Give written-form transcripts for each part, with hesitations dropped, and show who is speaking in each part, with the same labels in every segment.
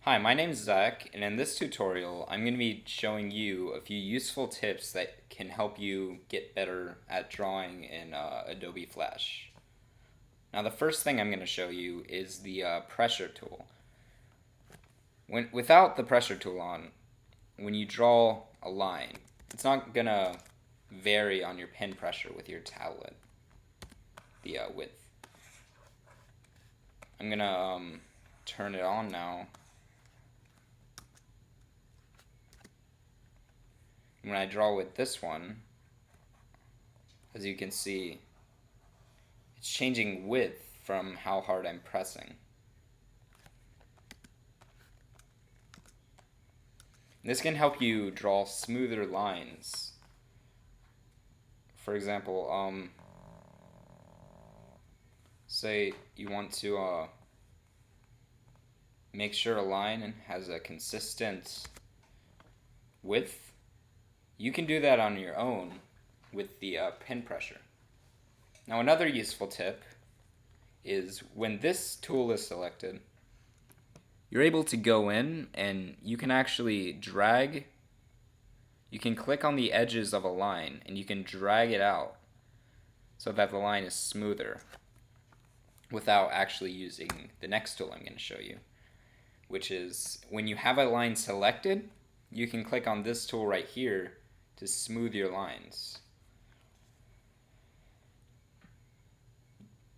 Speaker 1: Hi, my name is Zach, and in this tutorial, I'm going to be showing you a few useful tips that can help you get better at drawing in Adobe Flash. Now, the first thing I'm going to show you is the pressure tool. Without the pressure tool on, when you draw a line, it's not going to vary on your pen pressure with your tablet, the width. I'm going to turn it on now. When I draw with this one, as you can see, it's changing width from how hard I'm pressing. This can help you draw smoother lines. For example, say you want to make sure a line has a consistent width. You can do that on your own with the pen pressure. Now, another useful tip is when this tool is selected, you're able to go in and you can actually drag. You can click on the edges of a line and you can drag it out so that the line is smoother without actually using the next tool I'm going to show you, which is when you have a line selected, you can click on this tool right here to smooth your lines.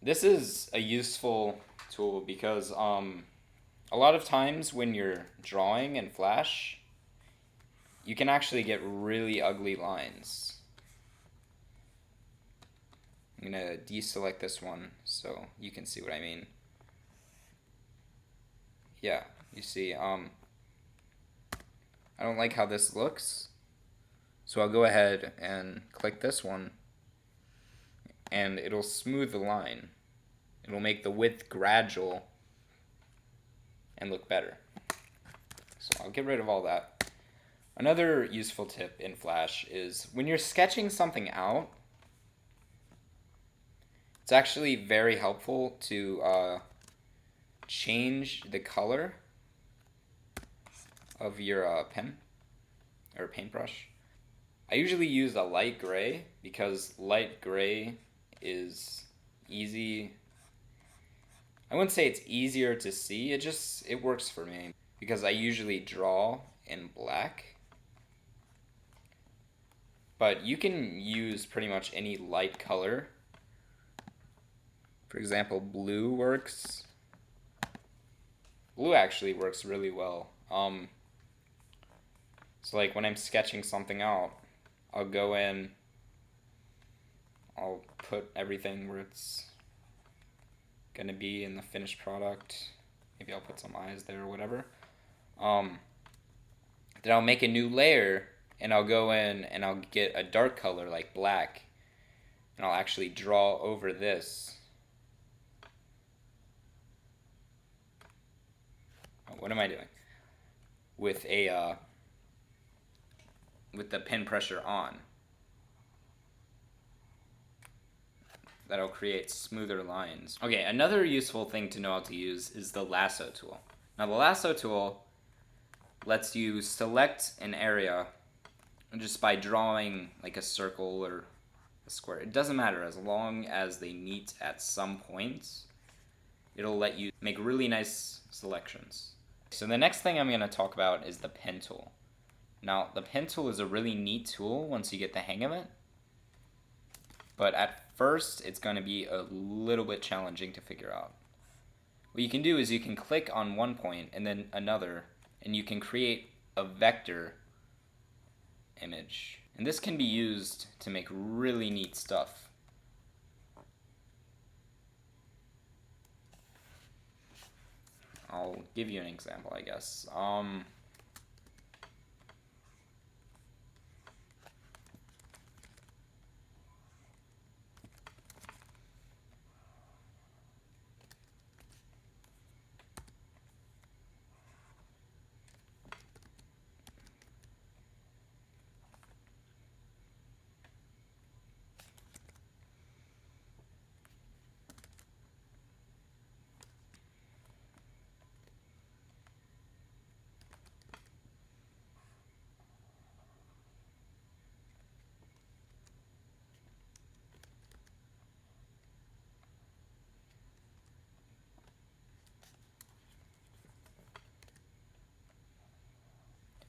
Speaker 1: This is a useful tool because a lot of times when you're drawing in Flash, you can actually get really ugly lines. I'm going to deselect this one so you can see what I mean. Yeah, you see, I don't like how this looks, so I'll go ahead and click this one, and it'll smooth the line. It'll make the width gradual and look better. So I'll get rid of all that. Another useful tip in Flash is when you're sketching something out, it's actually very helpful to change the color of your pen or paintbrush. I usually use a light gray because light gray is easy. I wouldn't say it's easier to see, it works for me because I usually draw in black. But you can use pretty much any light color. For example, blue works. Blue actually works really well. So like when I'm sketching something out, I'll go in, I'll put everything where it's gonna be in the finished product. Maybe I'll put some eyes there or whatever. Then I'll make a new layer and I'll go in and I'll get a dark color like black and I'll actually draw over this. Oh, what am I doing? With the pen pressure on. That'll create smoother lines. Okay, another useful thing to know how to use is the lasso tool. Now the lasso tool lets you select an area just by drawing like a circle or a square. It doesn't matter, as long as they meet at some points, it'll let you make really nice selections. So the next thing I'm going to talk about is the pen tool. Now the pen tool is a really neat tool once you get the hang of it, but at first it's going to be a little bit challenging to figure out. What you can do is you can click on one point and then another, and you can create a vector image. And this can be used to make really neat stuff. I'll give you an example, I guess.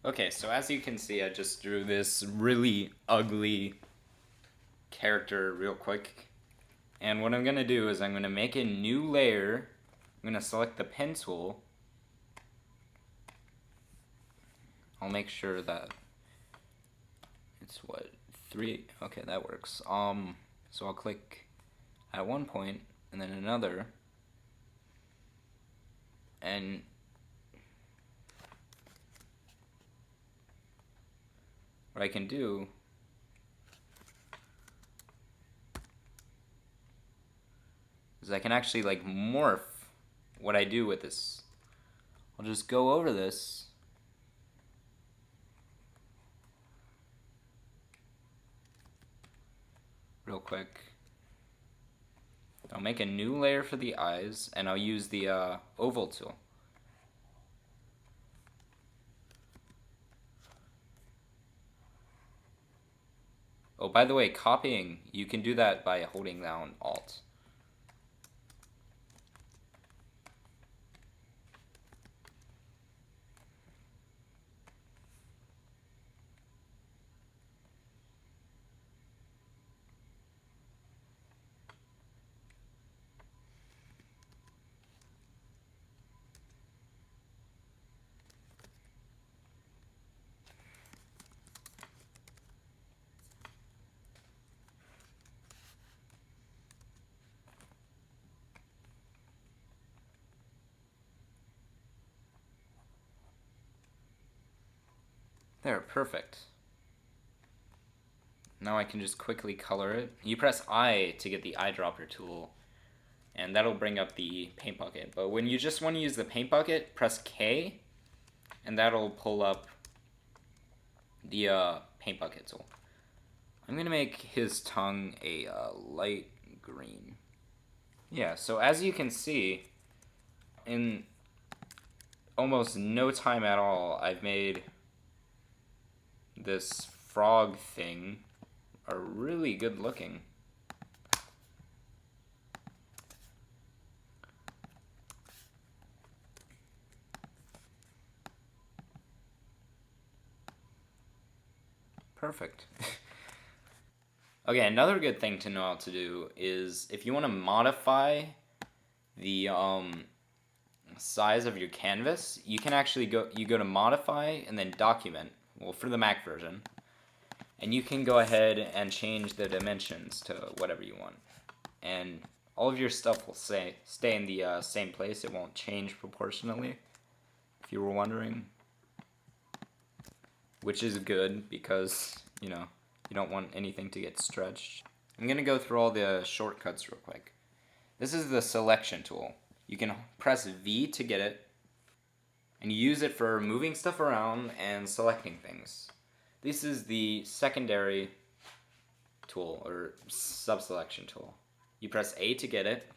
Speaker 1: Okay, so as you can see, I just drew this really ugly character real quick. And what I'm going to do is I'm going to make a new layer. I'm going to select the pen tool. I'll make sure that it's what, 3? Okay, that works. So I'll click at one point and then another. And what I can do is I can actually like morph what I do with this. I'll just go over this. Real quick. I'll make a new layer for the eyes, and I'll use the oval tool. Oh, by the way, copying, you can do that by holding down Alt. There, perfect. Now I can just quickly color it. You press I to get the eyedropper tool, and that'll bring up the paint bucket. But when you just want to use the paint bucket, press K, and that'll pull up the paint bucket tool. I'm going to make his tongue a light green. Yeah, so as you can see, in almost no time at all, I've made this frog thing are really good looking. Perfect. Okay, another good thing to know how to do is if you want to modify the size of your canvas, you can actually go to modify and then document, well, for the Mac version, and you can go ahead and change the dimensions to whatever you want, and all of your stuff will stay in the same place. It won't change proportionally, if you were wondering, which is good because, you know, you don't want anything to get stretched. I'm going to go through all the shortcuts real quick. This is the selection tool. You can press V to get it, and you use it for moving stuff around and selecting things. This is the secondary tool, or sub-selection tool. You press A to get it,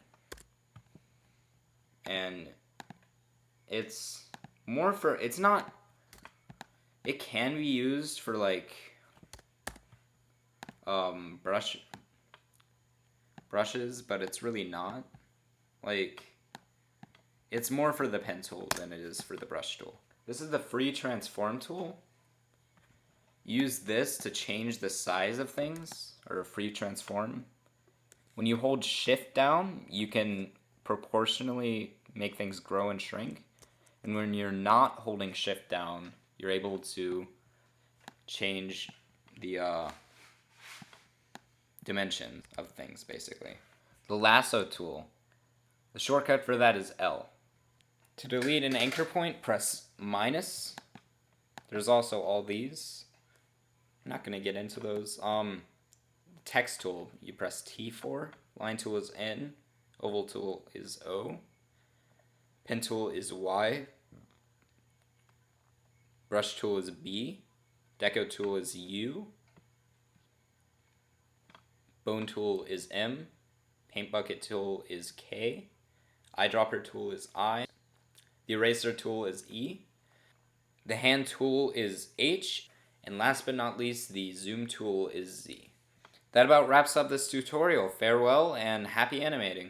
Speaker 1: and it's more for, it's not, it can be used for like brushes, but it's really not. Like, it's more for the pen tool than it is for the brush tool. This is the free transform tool. Use this to change the size of things, or a free transform. When you hold shift down, you can proportionally make things grow and shrink. And when you're not holding shift down, you're able to change the dimension of things, basically. The lasso tool. The shortcut for that is L. To delete an anchor point, press minus. There's also all these. I'm not going to get into those. Text tool, you press T for. Line tool is N. Oval tool is O. Pen tool is Y. Brush tool is B. Deco tool is U. Bone tool is M. Paint bucket tool is K. Eyedropper tool is I. The eraser tool is E. The hand tool is H. And last but not least, the zoom tool is Z. That about wraps up this tutorial. Farewell and happy animating.